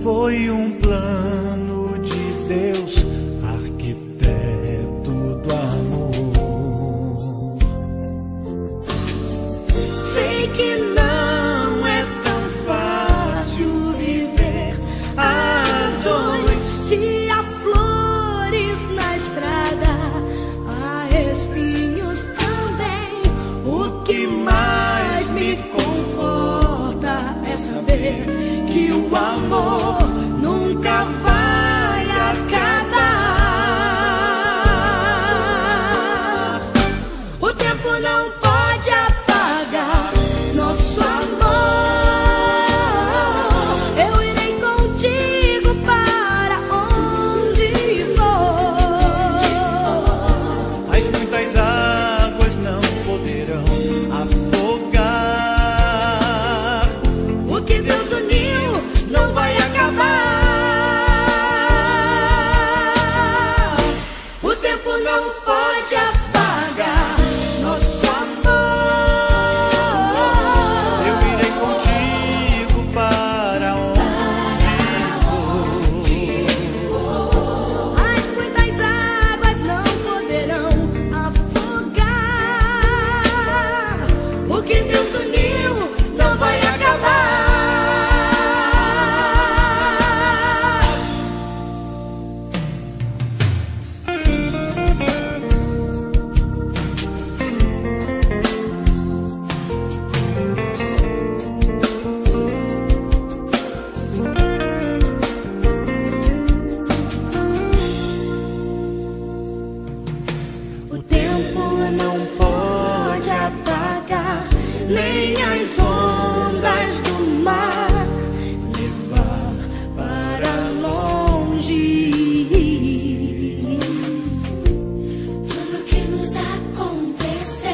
foi um plano de Deus, arquiteto do amor. Sei que não é tão fácil viver a dois. Se há flores na estrada, há espinhos também. O que mais me conforta é saber que o amor nunca vai acabar. O tempo não pode apagar nosso amor. Eu irei contigo para onde for. As muitas águas não poderão afogar. O que Deus uniu não vai acabar. O tempo não pode apagar nosso amor. Eu irei contigo para onde for. As muitas águas não poderão afogar. O que Deus uniu não vai acabar. O tempo não pode apagar nem as ondas do mar, levar para longe tudo que nos aconteceu.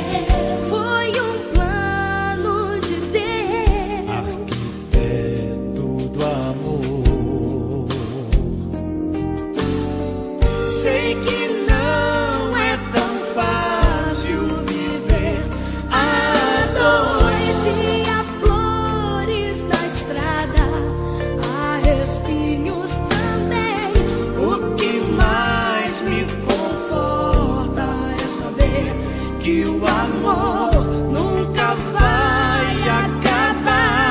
Foi um plano de Deus, arquiteto do amor. sei que não é tão fácil viver a dois. Se há flores na estrada, há espinhos também. O que mais me conforta é saber que o amor nunca vai acabar.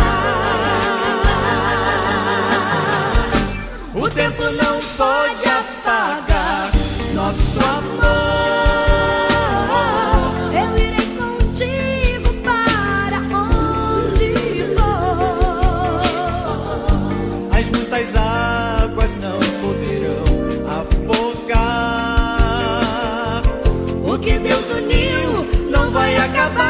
O tempo não pode apagar nosso amor. Eu irei contigo para onde for. As muitas águas não poderão afogar. O que Deus uniu não vai acabar.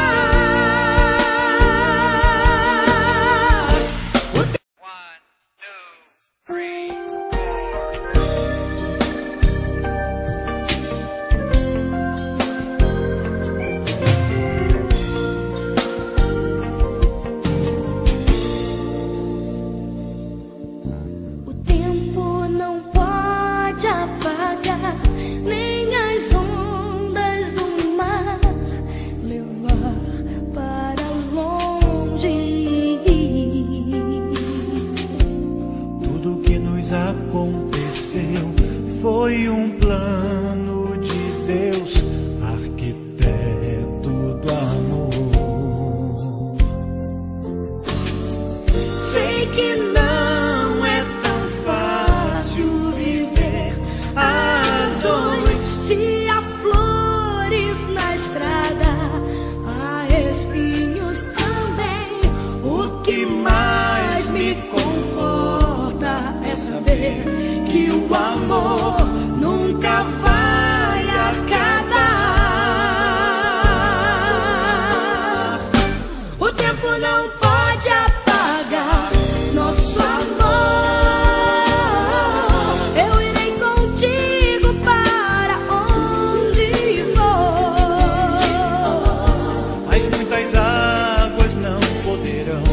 O tempo não pode apagar nem as ondas do mar, levar para longe Tudo que nos aconteceu foi um plano de Deus, arquiteto do amor. Sei que não é tão fácil viver a dois. Se há flores na estrada, há espinhos também. O que mais me conforta é saber que o amor nunca vai acabar. O tempo não pode apagar nosso amor. Eu irei contigo para onde for. As muitas águas não poderão